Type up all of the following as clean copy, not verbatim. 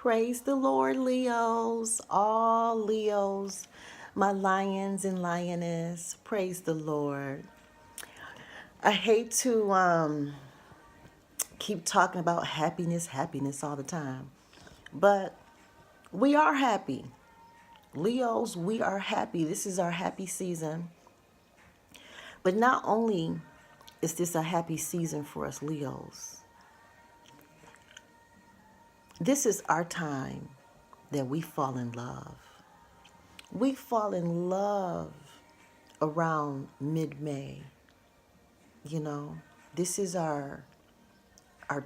Praise the Lord, Leos, all Leos, my lions and lioness. Praise the Lord. I hate to keep talking about happiness, happiness all the time, but we are happy. Leos, we are happy. This is our happy season. But not only is this a happy season for us Leos, this is our time that we fall in love. We fall in love around mid-May. You know, this is our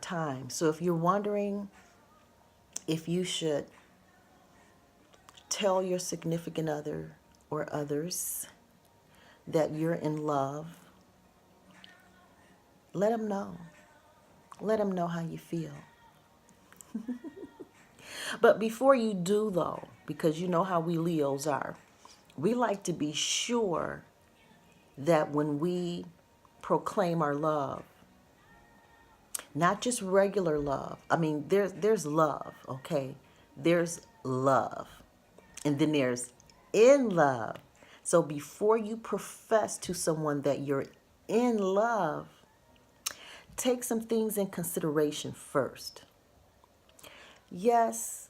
time. So if you're wondering if you should tell your significant other or others that you're in love, let them know. Let them know how you feel. But before you do, though, because you know how we Leos are, we like to be sure that when we proclaim our love, not just regular love. I mean, there's love, okay? There's love. And then there's in love. So before you profess to someone that you're in love, take some things in consideration first. Yes,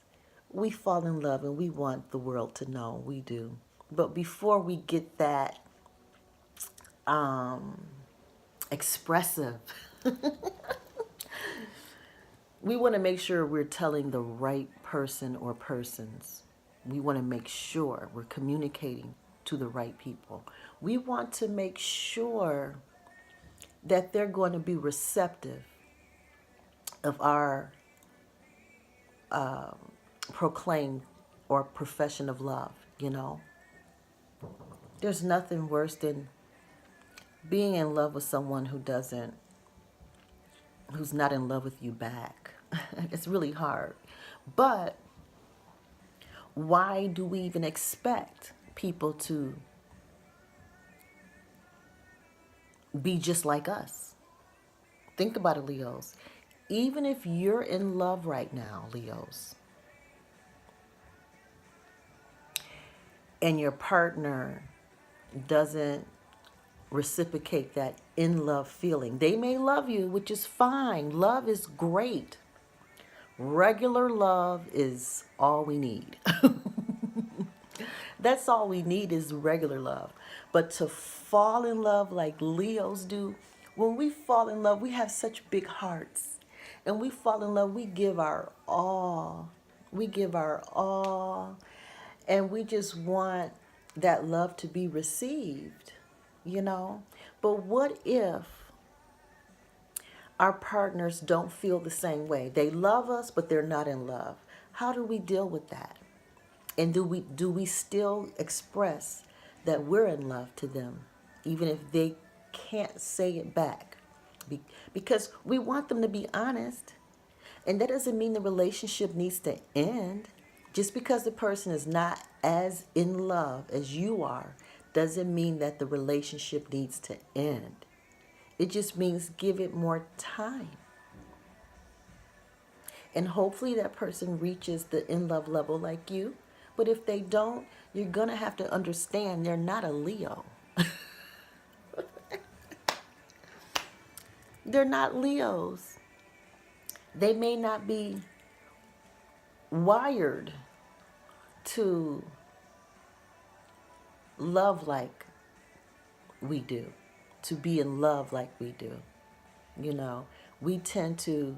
we fall in love and we want the world to know, we do. But before we get that expressive, we want to make sure we're telling the right person or persons. We want to make sure we're communicating to the right people. We want to make sure that they're going to be receptive of our proclaimed or profession of love, you know. There's nothing worse than being in love with someone who's not in love with you back. It's really hard. But why do we even expect people to be just like us? Think about it, Leos. Even if you're in love right now, Leos, and your partner doesn't reciprocate that in love feeling, they may love you, which is fine. Love is great. Regular love is all we need. That's all we need is regular love. But to fall in love like Leos do, when we fall in love, we have such big hearts. And we fall in love, we give our all. We give our all. And we just want that love to be received, you know? But what if our partners don't feel the same way? They love us, but they're not in love. How do we deal with that? And do we still express that we're in love to them, even if they can't say it back? Because we want them to be honest. And that doesn't mean the relationship needs to end. Just because the person is not as in love as you are, doesn't mean that the relationship needs to end. It just means give it more time. And hopefully that person reaches the in love level like you. But if they don't, you're going to have to understand they're not a Leo. They're not Leos. They may not be wired to love like we do, to be in love like we do. You know, we tend to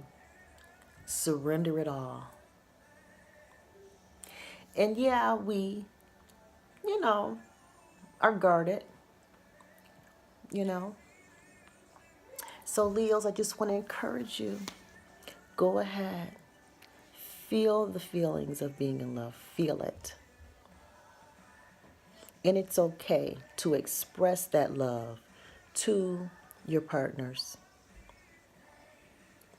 surrender it all. And yeah, we, you know, are guarded, you know. So Leos, I just want to encourage you, go ahead. Feel the feelings of being in love. Feel it. And it's okay to express that love to your partners.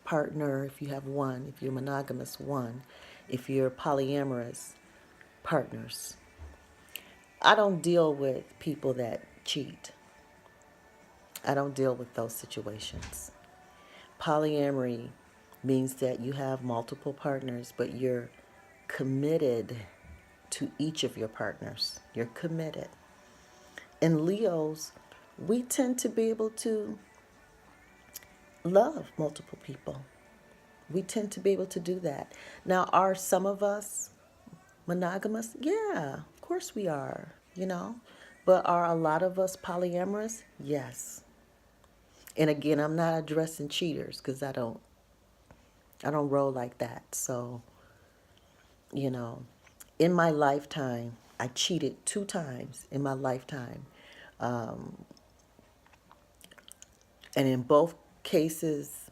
Partner, if you have one. If you're monogamous, one. If you're polyamorous, partners. I don't deal with people that cheat. I don't deal with those situations. Polyamory means that you have multiple partners, but you're committed to each of your partners. You're committed. And Leos, we tend to be able to love multiple people. We tend to be able to do that. Now, are some of us monogamous? Yeah, of course we are, you know. But are a lot of us polyamorous? Yes. And again, I'm not addressing cheaters because I don't roll like that. So, you know, in my lifetime, I cheated 2 times in my lifetime. And in both cases,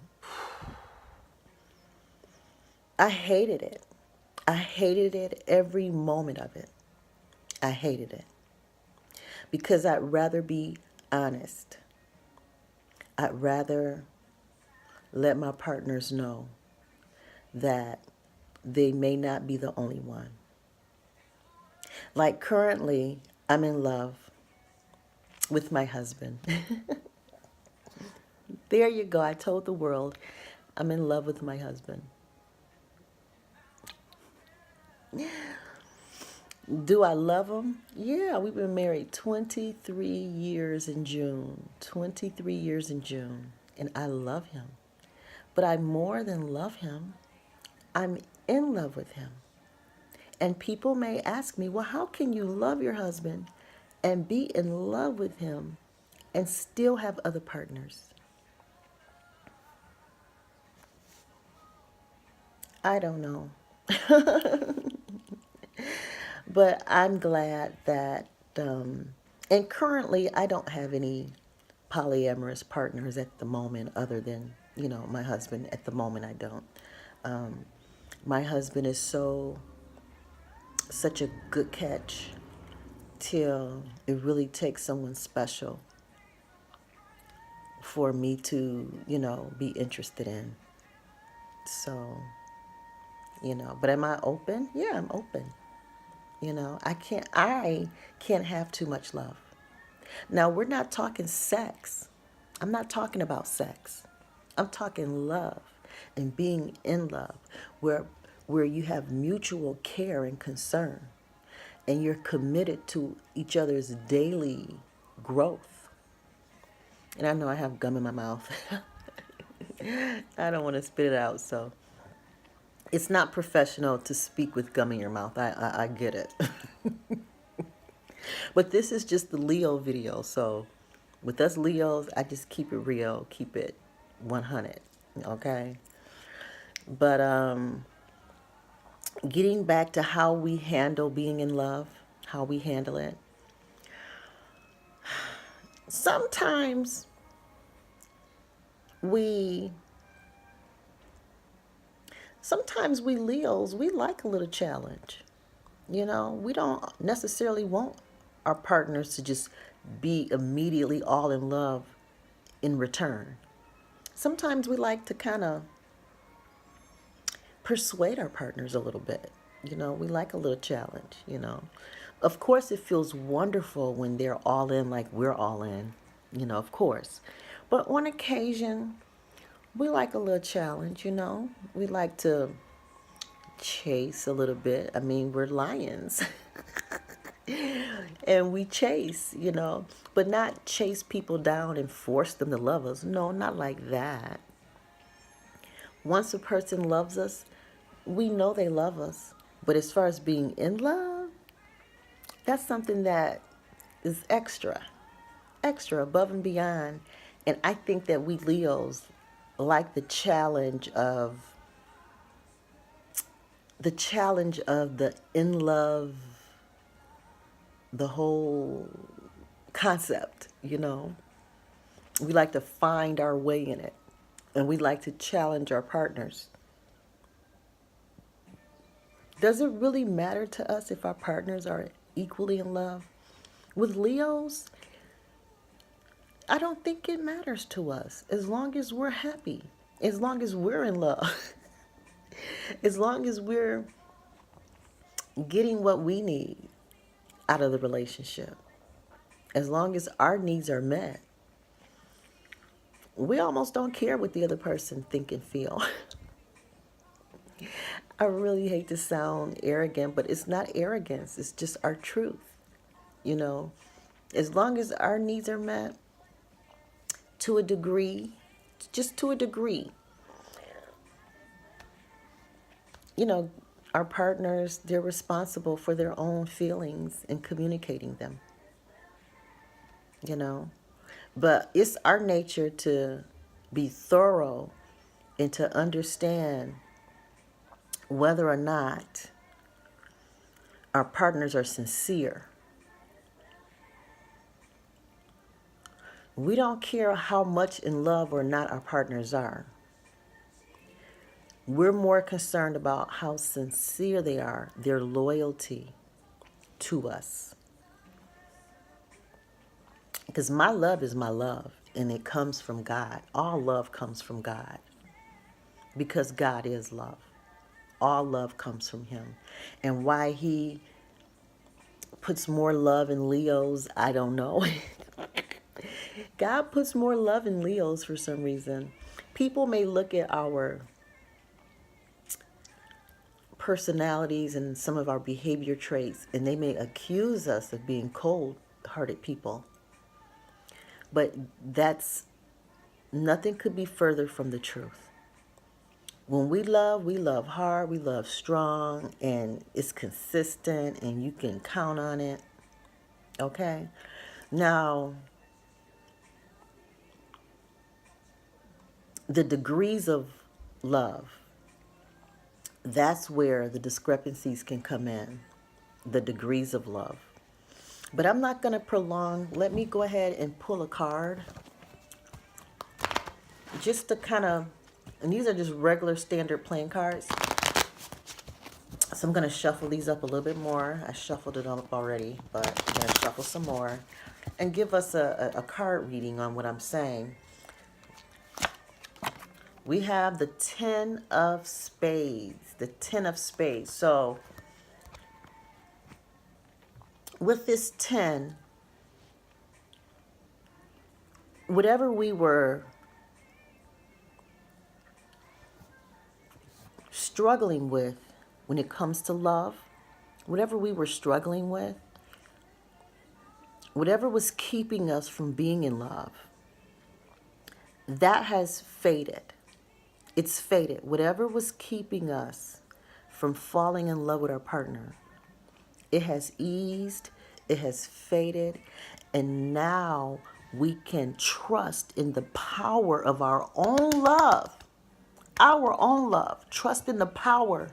I hated it. I hated it every moment of it. I hated it. Because I'd rather be honest. I'd rather let my partners know that they may not be the only one. Like currently, I'm in love with my husband. There you go. I told the world I'm in love with my husband. Do I love him? Yeah, we've been married 23 years in June. 23 years in June. And I love him. But I more than love him. I'm in love with him. And people may ask me, well, how can you love your husband and be in love with him and still have other partners? I don't know. But I'm glad that, and currently I don't have any polyamorous partners at the moment other than, you know, my husband. At the moment, I don't. My husband is such a good catch till it really takes someone special for me to, you know, be interested in. So, you know, but am I open? Yeah, I'm open. You know, I can't have too much love. Now, we're not talking sex. I'm not talking about sex. I'm talking love and being in love where you have mutual care and concern and you're committed to each other's daily growth. And I know I have gum in my mouth. I don't want to spit it out, so it's not professional to speak with gum in your mouth. I get it. But this is just the Leo video, so with us Leos, I just keep it real, keep it 100, okay? But getting back to how we handle being in love, how we handle it. Sometimes we Leos, we like a little challenge. You know, we don't necessarily want our partners to just be immediately all in love in return. Sometimes we like to kind of persuade our partners a little bit. You know, we like a little challenge, you know. Of course, it feels wonderful when they're all in like we're all in, you know, of course. But on occasion, we like a little challenge, you know. We like to chase a little bit. I mean, we're lions. And we chase, you know, but not chase people down and force them to love us. No, not like that. Once a person loves us, we know they love us. But as far as being in love, that's something that is extra above and beyond. And I think that we Leos like the challenge of the in love, the whole concept, you know. We like to find our way in it, and we like to challenge our partners. Does it really matter to us if our partners are equally in love? With Leos, I don't think it matters to us as long as we're happy, as long as we're in love, as long as we're getting what we need out of the relationship, as long as our needs are met. We almost don't care what the other person think and feel. I really hate to sound arrogant, but it's not arrogance. It's just our truth. You know, as long as our needs are met to a degree, just to a degree, you know, our partners, they're responsible for their own feelings and communicating them, you know. But it's our nature to be thorough and to understand whether or not our partners are sincere. We don't care how much in love or not our partners are. We're more concerned about how sincere they are, their loyalty to us. Because my love is my love, and it comes from God. All love comes from God, because God is love. All love comes from him. And why he puts more love in Leos, I don't know. God puts more love in Leos for some reason. People may look at our personalities and some of our behavior traits, and they may accuse us of being cold-hearted people. But that's, nothing could be further from the truth. When we love hard, we love strong, and it's consistent, and you can count on it. Okay? Now, the degrees of love, that's where the discrepancies can come in. The degrees of love. But I'm not going to prolong. Let me go ahead and pull a card. Just to kind of, and these are just regular standard playing cards. So I'm going to shuffle these up a little bit more. I shuffled it up already, but I'm going to shuffle some more and give us a card reading on what I'm saying. We have the 10 of Spades. The 10 of Spades. So with this 10, whatever we were struggling with when it comes to love, whatever we were struggling with, whatever was keeping us from being in love, that has faded. It's faded. Whatever was keeping us from falling in love with our partner, it has eased, it has faded, and now we can trust in the power of our own love. Our own love. Trust in the power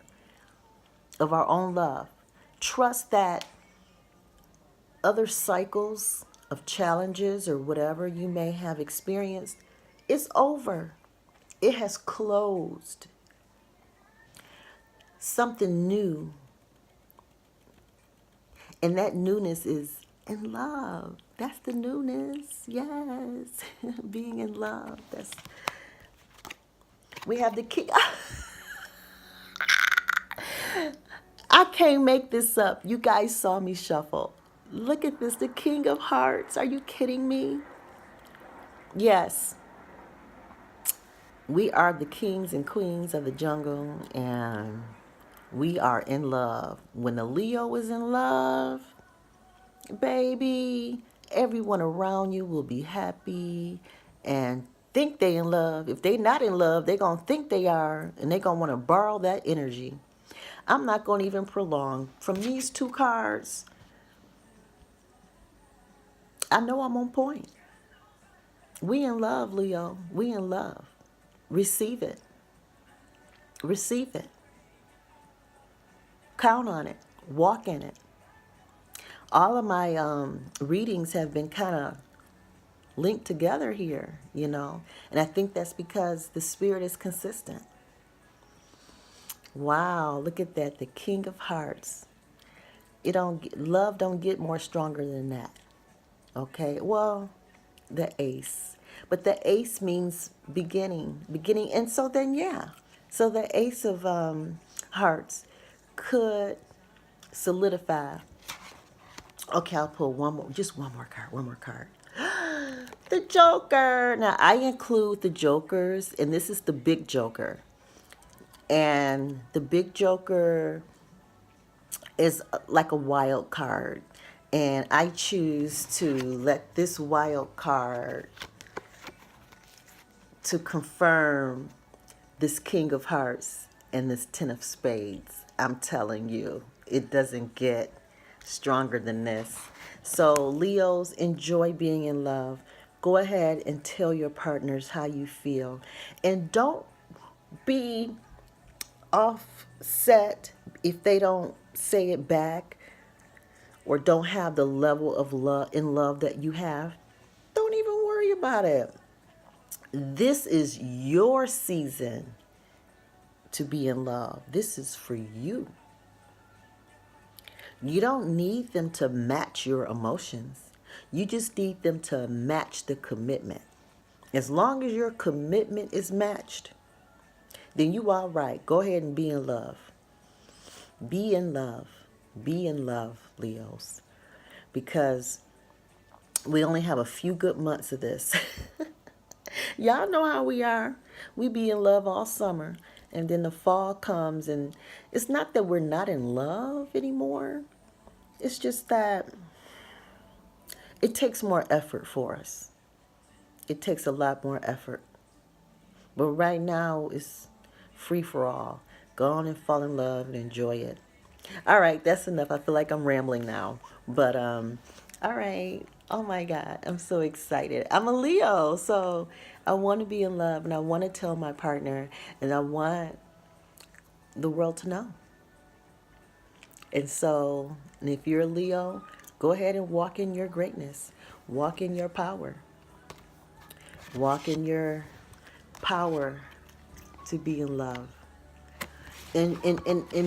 of our own love. Trust that other cycles of challenges or whatever you may have experienced, it's over. It has closed. Something new. And that newness is in love. That's the newness. Yes. Being in love. That's, we have the key. I can't make this up. You guys saw me shuffle. Look at this, the King of Hearts. Are you kidding me? Yes. We are the kings and queens of the jungle, and we are in love. When the Leo is in love, baby, everyone around you will be happy and think they in love. If they not in love, they going to think they are, and they going to want to borrow that energy. I'm not going to even prolong. From these two cards, I know I'm on point. We in love, Leo. We in love. Receive it. Receive it. Count on it. Walk in it. All of my readings have been kind of linked together here, you know. And I think that's because the spirit is consistent. Wow, look at that. The King of Hearts. Love don't get more stronger than that. Okay, well, the Ace. But the Ace means beginning. And so then, yeah. So the Ace of Hearts could solidify. Okay, I'll pull just one more card. The Joker. Now, I include the Jokers, and this is the big Joker. And the big joker is like a wild card. And I choose to let this wild card to confirm this King of Hearts and this Ten of Spades. I'm telling you, it doesn't get stronger than this. So Leos, enjoy being in love. Go ahead and tell your partners how you feel. And don't be offset if they don't say it back or don't have the level of love that you have. Don't even worry about it. This is your season to be in love. This is for you. You don't need them to match your emotions. You just need them to match the commitment. As long as your commitment is matched, then you all right. Go ahead and be in love. Be in love. Be in love, Leos. Because we only have a few good months of this. Y'all know how we are. We be in love all summer. And then the fall comes, and it's not that we're not in love anymore. It's just that it takes more effort for us. It takes a lot more effort. But right now, it's free for all. Go on and fall in love and enjoy it. All right, that's enough. I feel like I'm rambling now. But, all right. Oh my God, I'm so excited. I'm a Leo, so I want to be in love, and I want to tell my partner, and I want the world to know. And so, and if you're a Leo, go ahead and walk in your greatness. Walk in your power. Walk in your power to be in love. And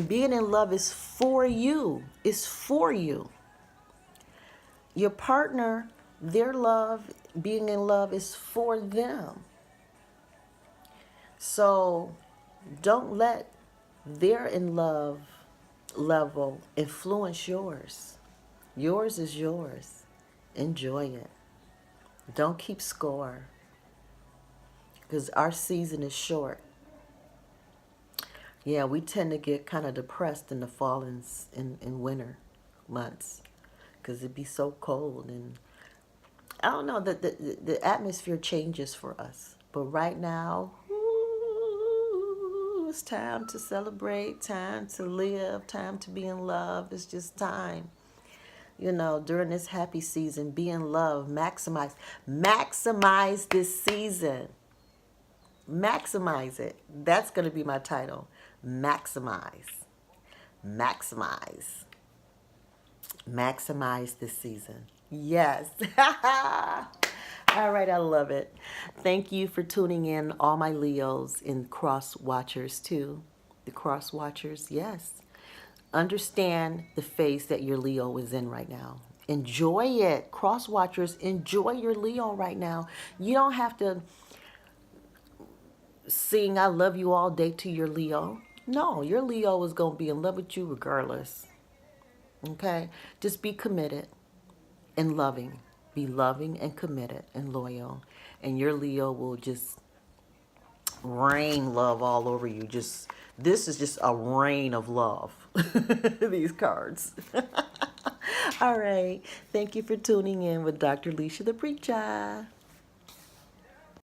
being in love is for you. It's for you. Your partner, their love, being in love is for them. So don't let their in love level influence yours. Yours is yours. Enjoy it. Don't keep score, because our season is short. Yeah, we tend to get kind of depressed in the fall and in winter months because it'd be so cold. And I don't know, the atmosphere changes for us. But right now, ooh, it's time to celebrate, time to live, time to be in love. It's just time. You know, during this happy season, be in love, maximize this season. Maximize it. That's going to be my title. Maximize. Maximize. Maximize this season. Yes. All right, I love it. Thank you for tuning in, all my Leos and cross watchers too. The cross watchers, yes. Understand the phase that your Leo is in right now. Enjoy it. Cross watchers, enjoy your Leo right now. You don't have to sing I love you all day to your Leo. No, your Leo is going to be in love with you regardless. Okay? Just be committed and loving. Be loving and committed and loyal. And your Leo will just rain love all over you. This is just a rain of love. These cards. All right. Thank you for tuning in with Dr. Lesia the Preacha.